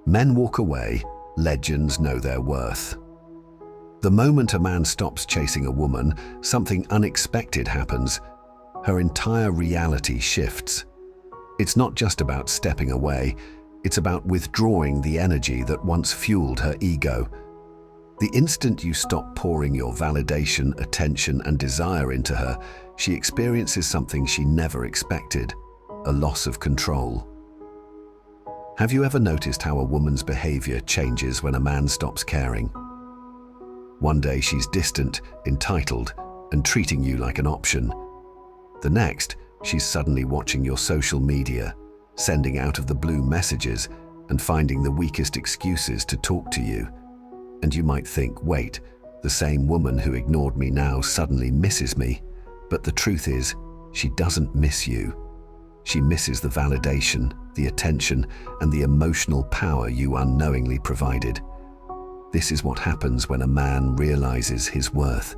Men walk away, legends know their worth. The moment a man stops chasing a woman, something unexpected happens. Her entire reality shifts. It's not just about stepping away, it's about withdrawing the energy that once fueled her ego. The instant you stop pouring your validation, attention, and desire into her, she experiences something she never expected: a loss of control. Have you ever noticed how a woman's behavior changes when a man stops caring? One day she's distant, entitled, and treating you like an option. The next, she's suddenly watching your social media, sending out of the blue messages, and finding the weakest excuses to talk to you. And you might think, wait, the same woman who ignored me now suddenly misses me. But the truth is, she doesn't miss you. She misses the validation, the attention, and the emotional power you unknowingly provided. This is what happens when a man realizes his worth.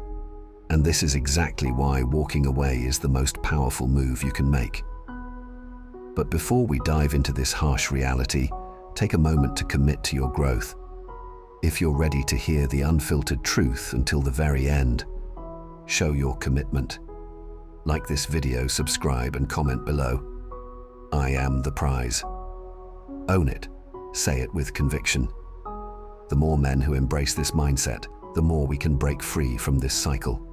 And this is exactly why walking away is the most powerful move you can make. But before we dive into this harsh reality, take a moment to commit to your growth. If you're ready to hear the unfiltered truth until the very end, show your commitment. Like this video, subscribe, and comment below. I am the prize. Own it. Say it with conviction. The more men who embrace this mindset, the more we can break free from this cycle.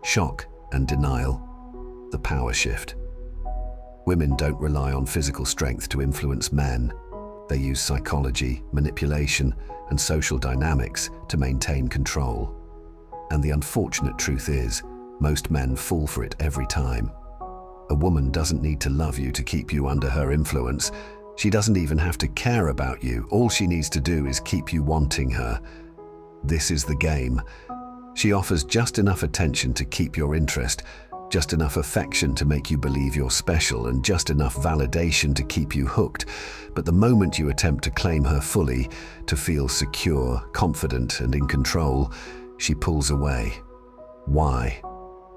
Shock and denial. The power shift. Women don't rely on physical strength to influence men. They use psychology, manipulation, and social dynamics to maintain control. And the unfortunate truth is, most men fall for it every time. A woman doesn't need to love you to keep you under her influence. She doesn't even have to care about you. All she needs to do is keep you wanting her. This is the game. She offers just enough attention to keep your interest, just enough affection to make you believe you're special, and just enough validation to keep you hooked. But the moment you attempt to claim her fully, to feel secure, confident, and in control, she pulls away. Why?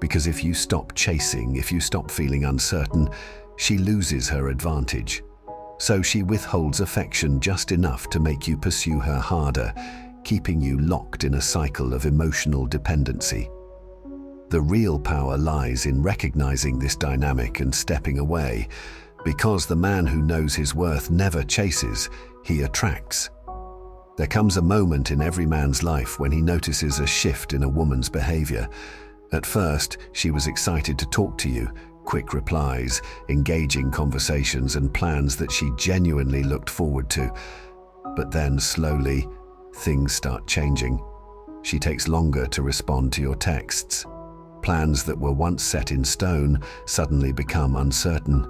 Because if you stop chasing, if you stop feeling uncertain, she loses her advantage. So she withholds affection just enough to make you pursue her harder, keeping you locked in a cycle of emotional dependency. The real power lies in recognizing this dynamic and stepping away, because the man who knows his worth never chases, he attracts. There comes a moment in every man's life when he notices a shift in a woman's behavior. At first, she was excited to talk to you, quick replies, engaging conversations, and plans that she genuinely looked forward to. But then, slowly, things start changing. She takes longer to respond to your texts. Plans that were once set in stone suddenly become uncertain.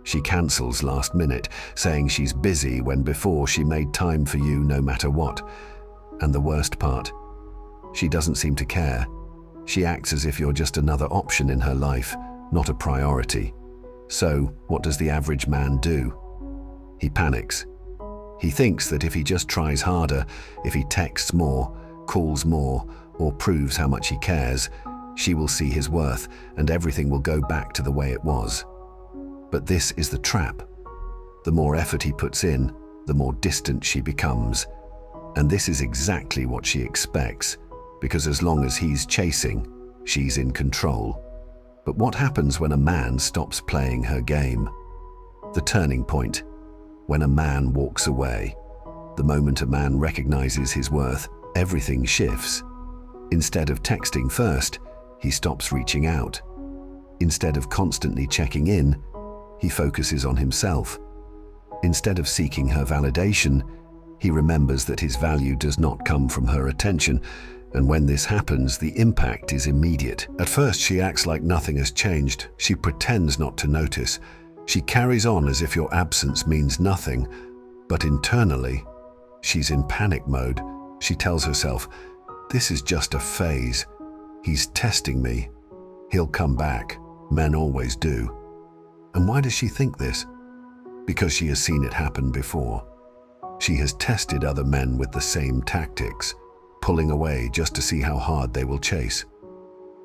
She cancels last minute, saying she's busy when before she made time for you no matter what. And the worst part, she doesn't seem to care. She acts as if you're just another option in her life, not a priority. So, what does the average man do? He panics. He thinks that if he just tries harder, if he texts more, calls more, or proves how much he cares, she will see his worth and everything will go back to the way it was. But this is the trap. The more effort he puts in, the more distant she becomes. And this is exactly what she expects, because as long as he's chasing, she's in control. But what happens when a man stops playing her game? The turning point. When a man walks away. The moment a man recognizes his worth, everything shifts. Instead of texting first, he stops reaching out. Instead of constantly checking in, he focuses on himself. Instead of seeking her validation, he remembers that his value does not come from her attention, and when this happens, the impact is immediate. At first, she acts like nothing has changed. She pretends not to notice. She carries on as if your absence means nothing, but internally, she's in panic mode. She tells herself, "This is just a phase. He's testing me. He'll come back. Men always do." And why does she think this? Because she has seen it happen before. She has tested other men with the same tactics, pulling away just to see how hard they will chase.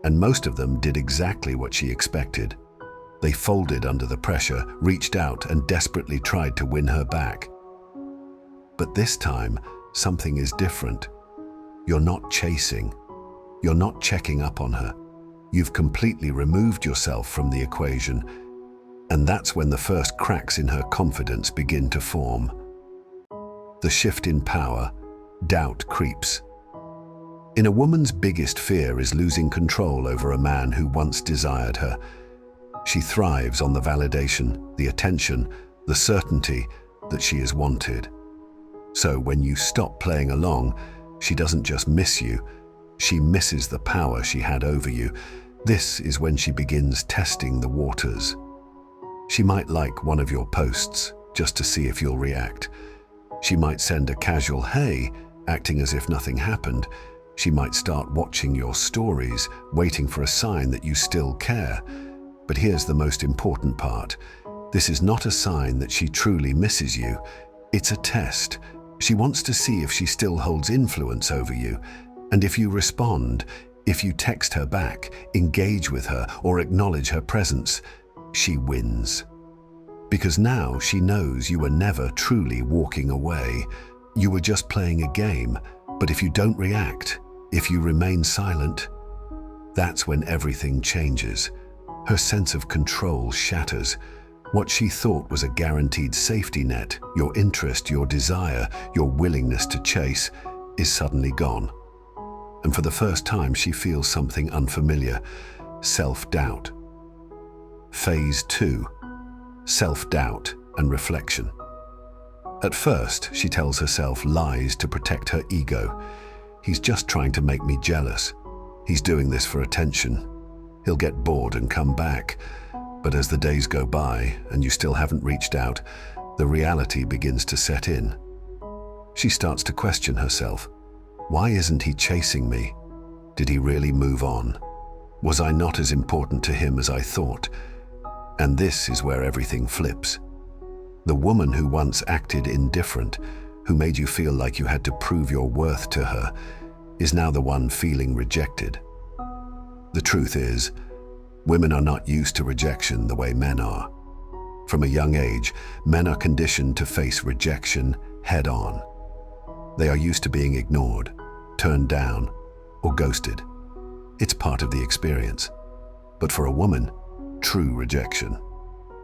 And most of them did exactly what she expected. They folded under the pressure, reached out, and desperately tried to win her back. But this time, something is different. You're not chasing. You're not checking up on her. You've completely removed yourself from the equation, and that's when the first cracks in her confidence begin to form. The shift in power, doubt creeps. In a woman's biggest fear is losing control over a man who once desired her. She thrives on the validation, the attention, the certainty that she is wanted. So when you stop playing along, she doesn't just miss you, she misses the power she had over you. This is when she begins testing the waters. She might like one of your posts just to see if you'll react. She might send a casual "hey," acting as if nothing happened. She might start watching your stories, waiting for a sign that you still care. But here's the most important part. This is not a sign that she truly misses you. It's a test. She wants to see if she still holds influence over you. And if you respond, if you text her back, engage with her, or acknowledge her presence, she wins. Because now she knows you were never truly walking away. You were just playing a game. But if you don't react, if you remain silent, that's when everything changes. Her sense of control shatters. What she thought was a guaranteed safety net, your interest, your desire, your willingness to chase, is suddenly gone. And for the first time, she feels something unfamiliar: self-doubt. Phase 2. Self-doubt and reflection. At first, she tells herself lies to protect her ego. He's just trying to make me jealous. He's doing this for attention. He'll get bored and come back. But as the days go by and you still haven't reached out, the reality begins to set in. She starts to question herself. Why isn't he chasing me? Did he really move on? Was I not as important to him as I thought? And this is where everything flips. The woman who once acted indifferent, who made you feel like you had to prove your worth to her, is now the one feeling rejected. The truth is, women are not used to rejection the way men are. From a young age, men are conditioned to face rejection head-on. They are used to being ignored, turned down, or ghosted. It's part of the experience. But for a woman, true rejection,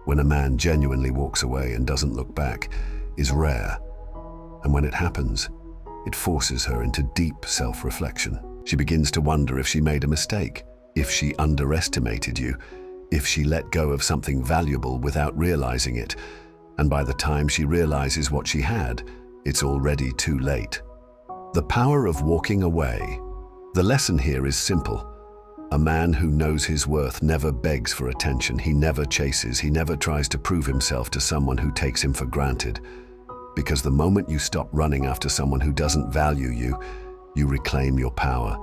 when a man genuinely walks away and doesn't look back, is rare. And when it happens, it forces her into deep self-reflection. She begins to wonder if she made a mistake, if she underestimated you, if she let go of something valuable without realizing it. And by the time she realizes what she had, it's already too late. The power of walking away. The lesson here is simple. A man who knows his worth never begs for attention. He never chases. He never tries to prove himself to someone who takes him for granted. Because the moment you stop running after someone who doesn't value you, you reclaim your power.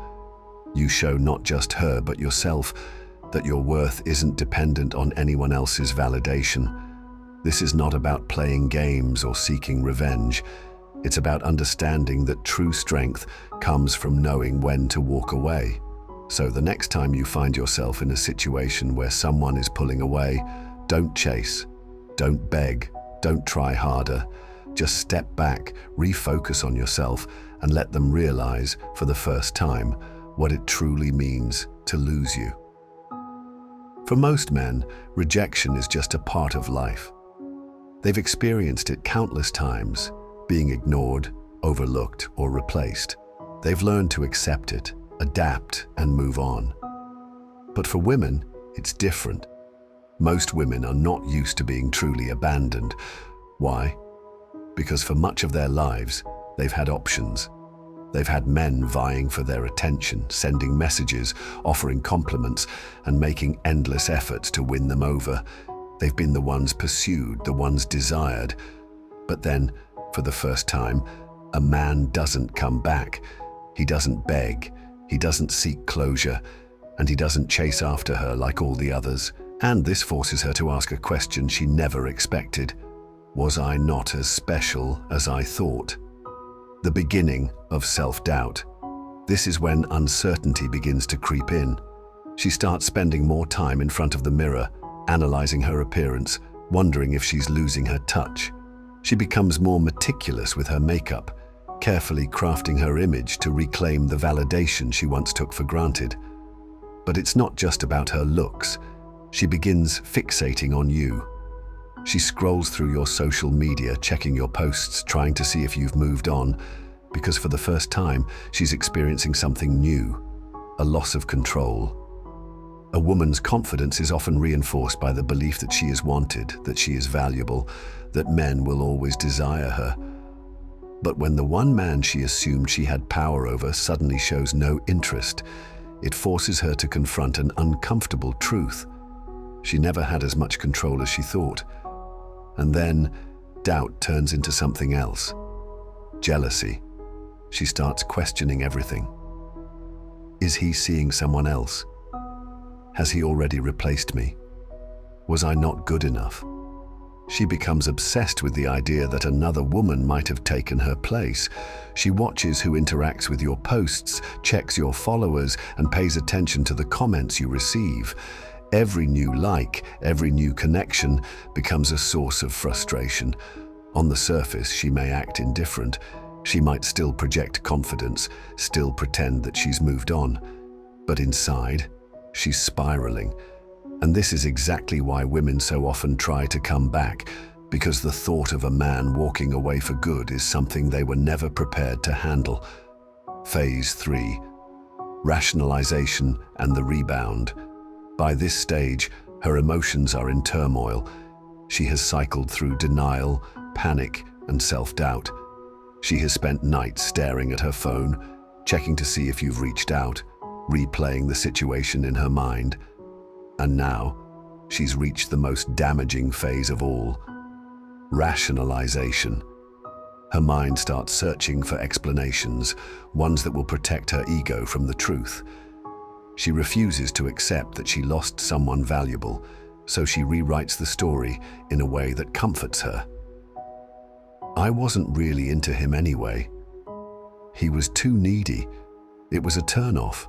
You show not just her, but yourself, that your worth isn't dependent on anyone else's validation. This is not about playing games or seeking revenge. It's about understanding that true strength comes from knowing when to walk away. So the next time you find yourself in a situation where someone is pulling away, don't chase, don't beg, don't try harder. Just step back, refocus on yourself, and let them realize, for the first time, what it truly means to lose you. For most men, rejection is just a part of life. They've experienced it countless times, being ignored, overlooked, or replaced. They've learned to accept it, adapt, and move on. But for women, it's different. Most women are not used to being truly abandoned. Why? Because for much of their lives, they've had options. They've had men vying for their attention, sending messages, offering compliments, and making endless efforts to win them over. They've been the ones pursued, the ones desired. But then, for the first time, a man doesn't come back. He doesn't beg, he doesn't seek closure, and he doesn't chase after her like all the others. And this forces her to ask a question she never expected. Was I not as special as I thought? The beginning of self-doubt. This is when uncertainty begins to creep in. She starts spending more time in front of the mirror, analyzing her appearance, wondering if she's losing her touch. She becomes more meticulous with her makeup, carefully crafting her image to reclaim the validation she once took for granted. But it's not just about her looks. She begins fixating on you. She scrolls through your social media, checking your posts, trying to see if you've moved on, because for the first time, she's experiencing something new, a loss of control. A woman's confidence is often reinforced by the belief that she is wanted, that she is valuable, that men will always desire her. But when the one man she assumed she had power over suddenly shows no interest, it forces her to confront an uncomfortable truth. She never had as much control as she thought. And then, doubt turns into something else. Jealousy. She starts questioning everything. Is he seeing someone else? Has he already replaced me? Was I not good enough? She becomes obsessed with the idea that another woman might have taken her place. She watches who interacts with your posts, checks your followers, and pays attention to the comments you receive. Every new like, every new connection becomes a source of frustration. On the surface, she may act indifferent. She might still project confidence, still pretend that she's moved on. But inside, she's spiraling. And this is exactly why women so often try to come back, because the thought of a man walking away for good is something they were never prepared to handle. Phase 3. Rationalization and the rebound. By this stage, her emotions are in turmoil. She has cycled through denial, panic, and self-doubt. She has spent nights staring at her phone, checking to see if you've reached out, replaying the situation in her mind. And now, she's reached the most damaging phase of all, rationalization. Her mind starts searching for explanations, ones that will protect her ego from the truth. She refuses to accept that she lost someone valuable, so she rewrites the story in a way that comforts her. I wasn't really into him anyway. He was too needy. It was a turn-off.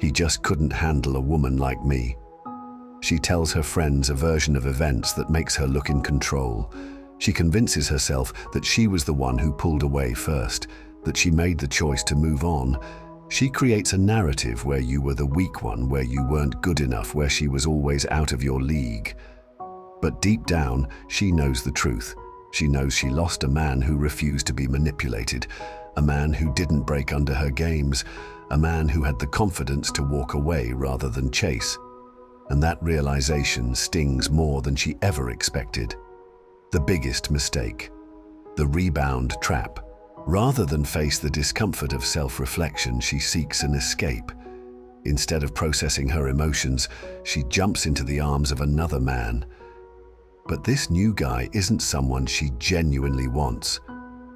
He just couldn't handle a woman like me. She tells her friends a version of events that makes her look in control. She convinces herself that she was the one who pulled away first, that she made the choice to move on. She creates a narrative where you were the weak one, where you weren't good enough, where she was always out of your league. But deep down, she knows the truth. She knows she lost a man who refused to be manipulated, a man who didn't break under her games, a man who had the confidence to walk away rather than chase. And that realization stings more than she ever expected. The biggest mistake. The rebound trap. Rather than face the discomfort of self-reflection, she seeks an escape. Instead of processing her emotions, she jumps into the arms of another man. But this new guy isn't someone she genuinely wants.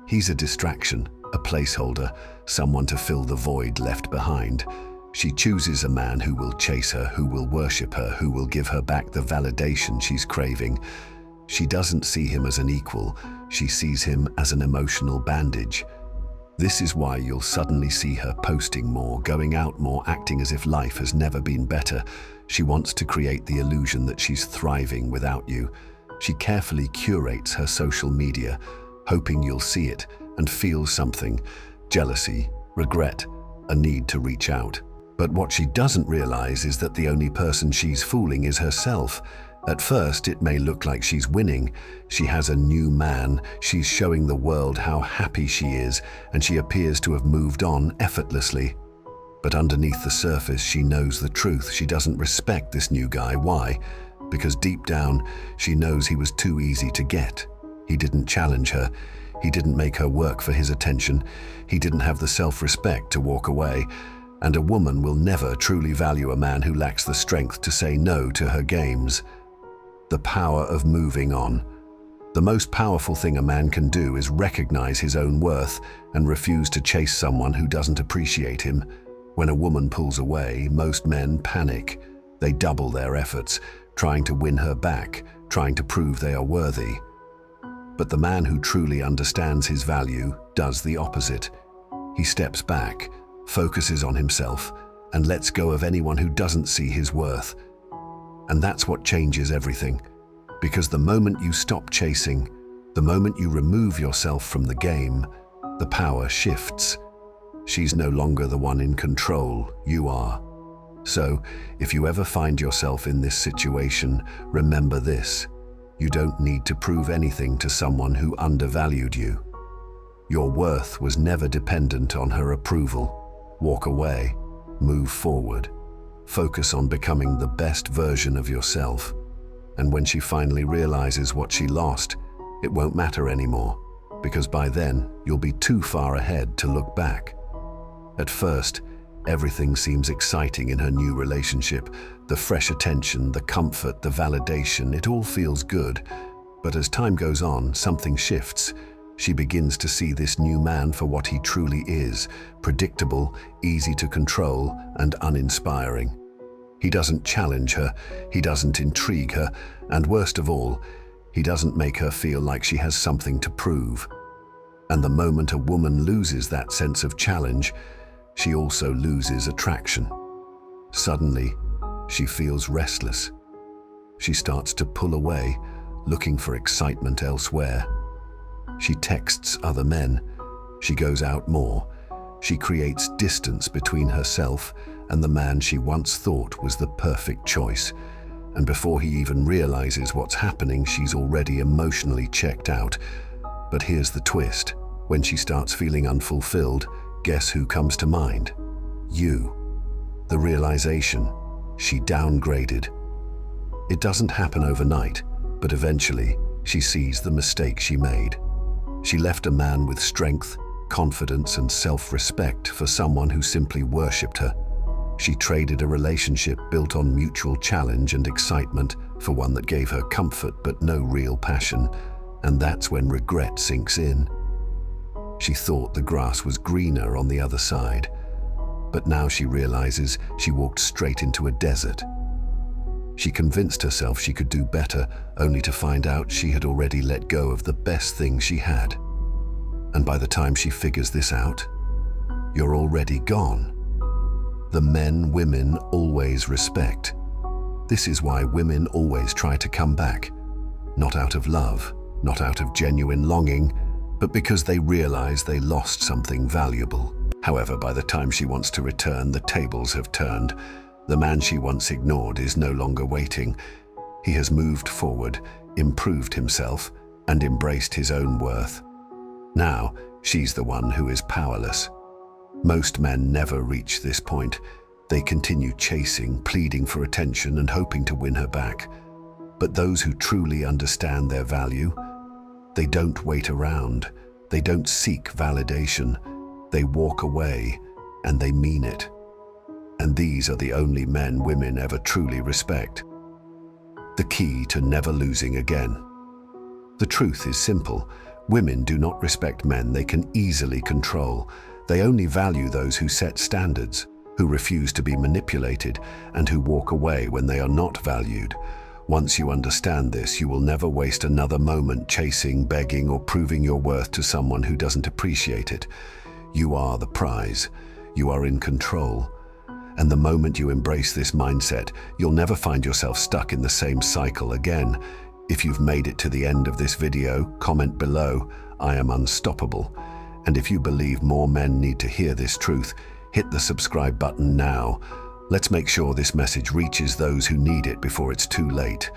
He's a distraction, a placeholder, someone to fill the void left behind. She chooses a man who will chase her, who will worship her, who will give her back the validation she's craving. She doesn't see him as an equal, she sees him as an emotional bandage. This is why you'll suddenly see her posting more, going out more, acting as if life has never been better. She wants to create the illusion that she's thriving without you. She carefully curates her social media, hoping you'll see it and feel something: jealousy, regret, a need to reach out. But what she doesn't realize is that the only person she's fooling is herself. At first, it may look like she's winning. She has a new man, she's showing the world how happy she is, and she appears to have moved on effortlessly. But underneath the surface, she knows the truth. She doesn't respect this new guy. Why? Because deep down, she knows he was too easy to get. He didn't challenge her. He didn't make her work for his attention. He didn't have the self-respect to walk away. And a woman will never truly value a man who lacks the strength to say no to her games. The power of moving on. The most powerful thing a man can do is recognize his own worth and refuse to chase someone who doesn't appreciate him. When a woman pulls away, most men panic. They double their efforts, trying to win her back, trying to prove they are worthy. But the man who truly understands his value does the opposite. He steps back, focuses on himself, and lets go of anyone who doesn't see his worth. And that's what changes everything. Because the moment you stop chasing, The moment you remove yourself from the game, the power shifts. She's no longer the one in control, you are. So, if you ever find yourself in this situation, remember this: you don't need to prove anything to someone who undervalued you. Your worth was never dependent on her approval. Walk away, move forward, focus on becoming the best version of yourself. And when she finally realizes what she lost, it won't matter anymore, because by then you'll be too far ahead to look back. At first, everything seems exciting in her new relationship. The fresh attention, the comfort, the validation, it all feels good. But as time goes on, something shifts. She begins to see this new man for what he truly is: predictable, easy to control, and uninspiring. He doesn't challenge her, he doesn't intrigue her, and worst of all, he doesn't make her feel like she has something to prove. And the moment a woman loses that sense of challenge, she also loses attraction. Suddenly, she feels restless. She starts to pull away, looking for excitement elsewhere. She texts other men. She goes out more. She creates distance between herself and the man she once thought was the perfect choice. And before he even realizes what's happening, she's already emotionally checked out. But here's the twist. When she starts feeling unfulfilled, guess who comes to mind? You. The realization: she downgraded. It doesn't happen overnight, but eventually she sees the mistake she made. She left a man with strength, confidence, and self-respect for someone who simply worshipped her. She traded a relationship built on mutual challenge and excitement for one that gave her comfort but no real passion, and that's when regret sinks in. She thought the grass was greener on the other side, but now she realizes she walked straight into a desert. She convinced herself she could do better, only to find out she had already let go of the best thing she had. And by the time she figures this out, you're already gone. The men women always respect. This is why women always try to come back. Not out of love, not out of genuine longing, but because they realize they lost something valuable. However, by the time she wants to return, the tables have turned. The man she once ignored is no longer waiting. He has moved forward, improved himself, and embraced his own worth. Now, she's the one who is powerless. Most men never reach this point. They continue chasing, pleading for attention, and hoping to win her back. But those who truly understand their value, they don't wait around. They don't seek validation. They walk away, and they mean it. And these are the only men women ever truly respect. The key to never losing again. The truth is simple. Women do not respect men they can easily control. They only value those who set standards, who refuse to be manipulated, and who walk away when they are not valued. Once you understand this, you will never waste another moment chasing, begging, or proving your worth to someone who doesn't appreciate it. You are the prize. You are in control. And the moment you embrace this mindset, you'll never find yourself stuck in the same cycle again. If you've made it to the end of this video, comment below, "I am unstoppable." And if you believe more men need to hear this truth, hit the subscribe button now. Let's make sure this message reaches those who need it before it's too late.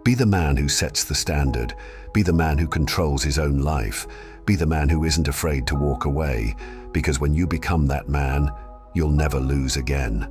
Be the man who sets the standard. Be the man who controls his own life. Be the man who isn't afraid to walk away, because when you become that man, you'll never lose again.